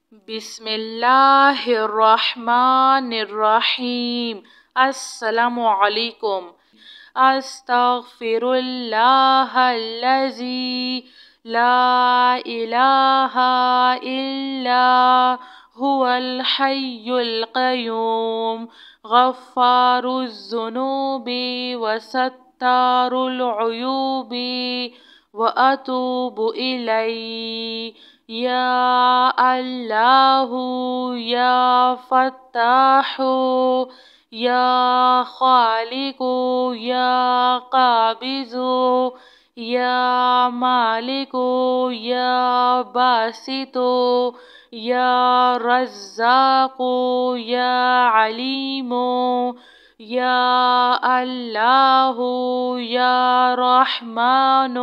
بسم الله الرحمن الرحيم. السلام عليكم. أستغفر الله الذي لا إله إلا هو الحي القيوم غفار الذنوب وستار العيوب وأتوب إليه. يا الله يا فتاح يا خالق يا قابض يا مالك يا باسط يا رزاق يا عليم يا الله يا رحمن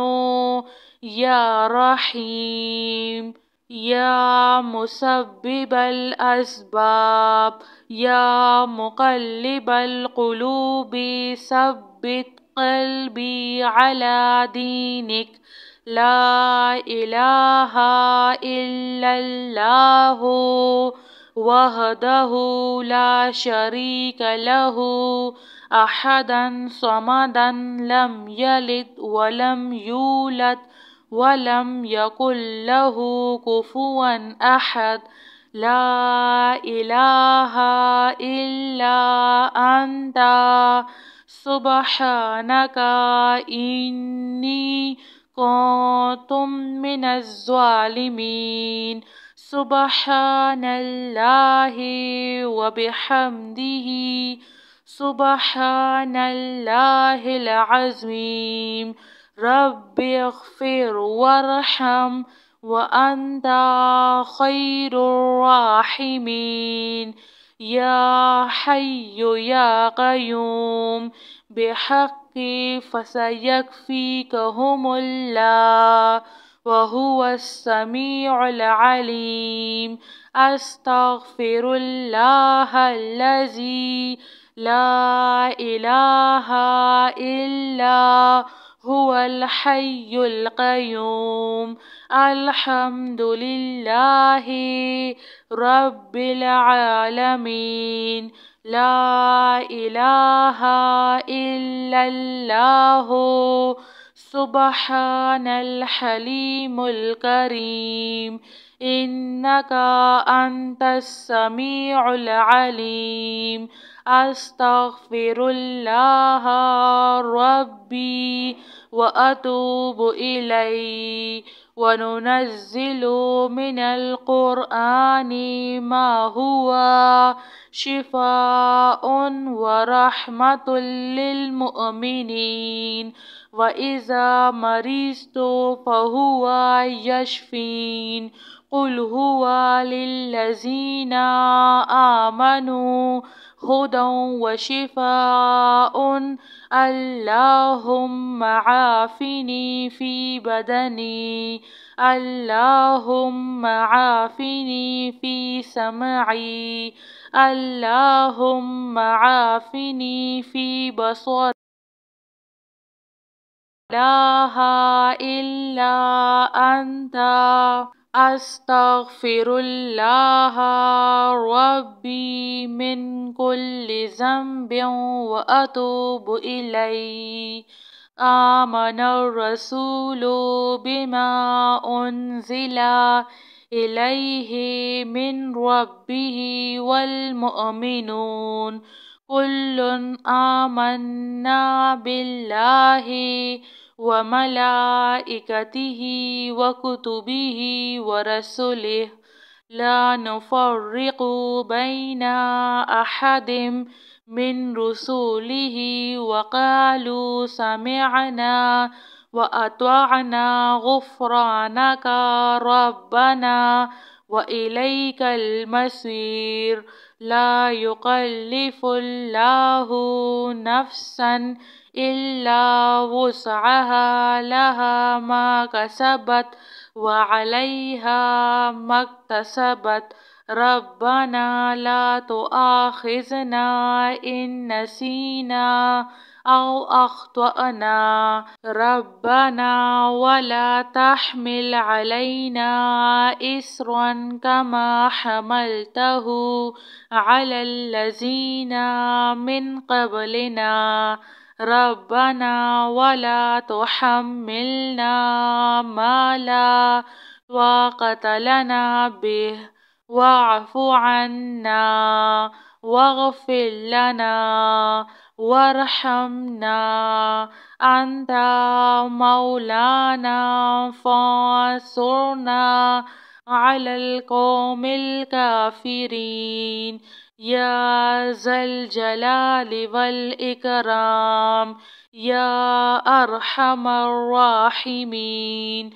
يا رحيم. يا مسبب الأسباب يا مقلب القلوب ثبت قلبي على دينك. لا إله إلا الله وحده لا شريك له أحدا صمدا لم يلد ولم يولد ولم يكن له كفوا أحد. لا إله إلا أنت سبحانك إني كنت من الظالمين. سبحان الله وبحمده سبحان الله العظيم. رب اغفر وارحم وأنت خير الراحمين. يا حي يا قيوم بحق فسيكفيكهم الله وهو السميع العليم. أستغفر الله الذي لا إله إلا هو الحي القيوم. الحمد لله رب العالمين. لا إله إلا الله سبحان الحليم الكريم. إنك أنت السميع العليم. أستغفر الله ربي وأتوب إليه. وننزل من القرآن ما هو شفاء ورحمة للمؤمنين وإذا مرضت فهو يشفين. قل هو للذين آمنوا هدى وشفاء. اللهم عافني في بدني اللهم عافني في سمعي اللهم عافني في بصري. لا إله إلا أنت أستغفر الله ربي من كل ذنب وأتوب إليه. آمن الرسول بما أنزل إليه من ربه والمؤمنون كل آمنا بالله وملائكته وكتبه ورسله لا نفرق بين أحد من رسله وقالوا سمعنا وأطعنا غفرانك ربنا وإليك المصير. لا يكلف الله نفسا إلا وسعها لها ما كسبت وعليها ما اكتسبت ربنا لا تؤاخذنا إن نسينا أو أخطأنا ربنا ولا تحمل علينا إصرا كما حملته على الذين من قبلنا ربنا ولا تحملنا ما لا طاقة لنا به واعف عنا واغفر لنا وارحمنا أنت مولانا فانصرنا على القوم الكافرين يا ذا الجلال والإكرام يا أرحم الراحمين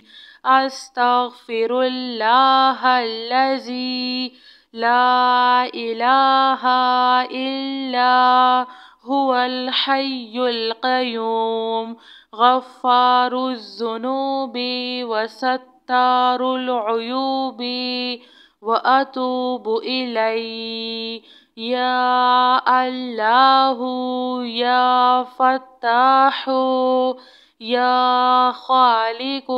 أستغفر الله الذي لا إله إلا هو الحي القيوم غفار الذنوب وستار العيوب وأتوب إليه يا الله يا فتاح يا خالق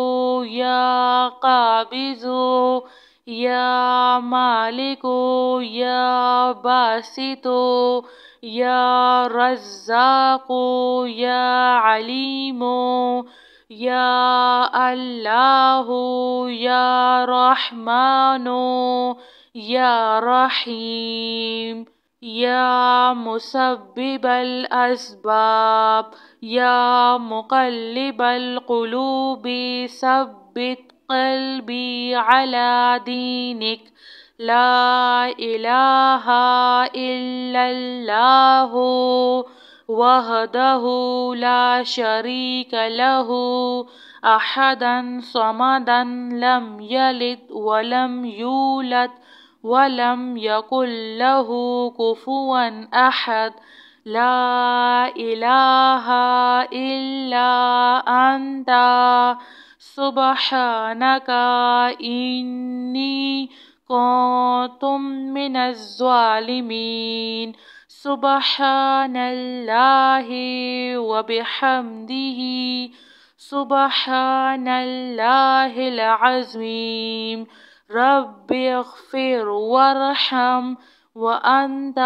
يا قابض يا مالك يا باسط يا رزاق يا عليم يا الله يا رحمن يا رحيم يا مسبب الأسباب يا مقلب القلوب ثبت قلبي على دينك لا إله إلا الله وحده لا شريك له أحدا صمدا لم يلد ولم يولد ولم يكن له كفوا أحد لا إله إلا أنت سبحانك إني كنت من الظالمين سبحان الله وبحمده سبحان الله العظيم رب اغفر وارحم وأنت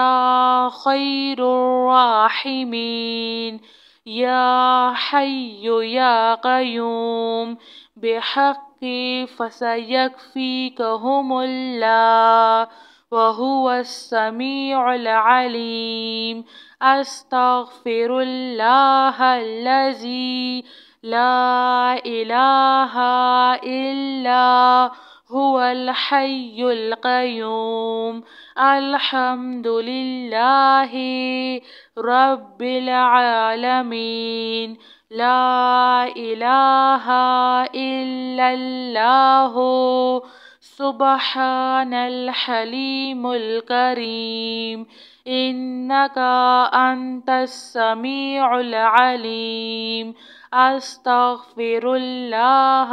خير الراحمين يا حي يا قيوم بحق فسيكفيكهم الله وهو السميع العليم أستغفر الله الذي لا إله إلا هو الحي القيوم الحمد لله رب العالمين لا إله إلا الله سبحان الحليم الكريم إنك أنت السميع العليم أستغفر الله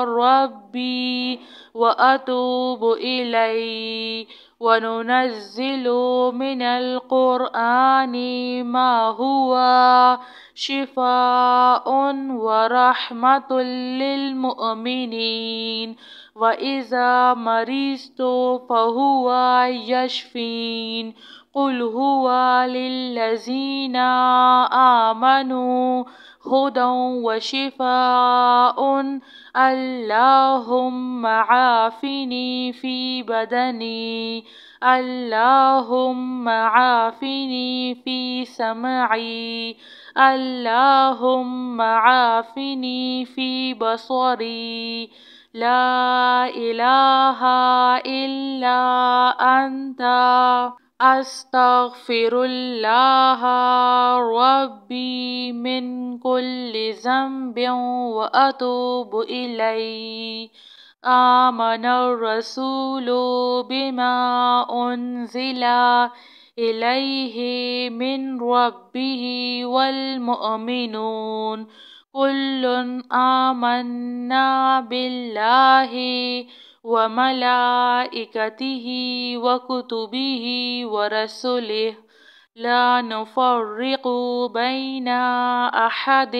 ربي وأتوب إليه وننزل من القرآن ما هو شفاء ورحمة للمؤمنين وإذا مرضت فهو يشفين قل هو للذين آمنوا هدى وشفاء اللهم عافني في بدني اللهم عافني في سمعي اللهم عافني في بصري لا إله إلا أنت أستغفر الله ربي من كل ذنب وأتوب إليه آمن الرسول بما أنزل إليه من ربه والمؤمنون كل آمنا بالله وملائكته وكتبه ورسله لا نفرق بين أحد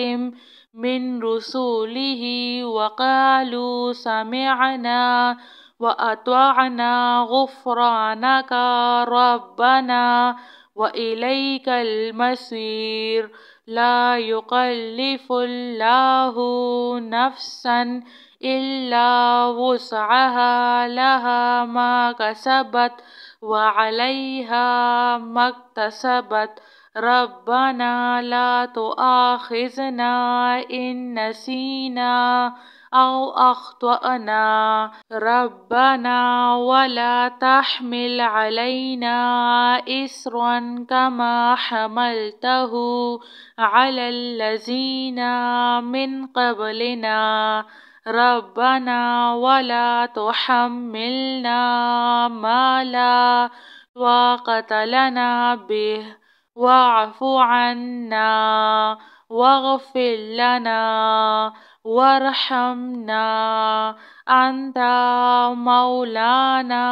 من رسله وقالوا سمعنا وأطعنا غفرانك ربنا وإليك المصير لا يكلف الله نفسا إلا وسعها لها ما كسبت وعليها ما اكتسبت ربنا لا تؤاخذنا إن نسينا أو أخطأنا ربنا ولا تحمل علينا إصرا كما حملته على الذين من قبلنا ربنا ولا تحملنا ما لا طاقة لنا به واعف عنا واغفر لنا وارحمنا أنت مولانا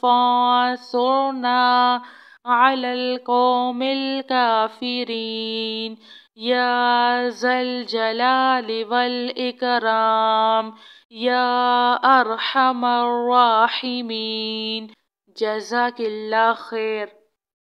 فانصرنا على القوم الكافرين يا ذا الجلال والإكرام يا أرحم الراحمين. جزاك اللہ خیر.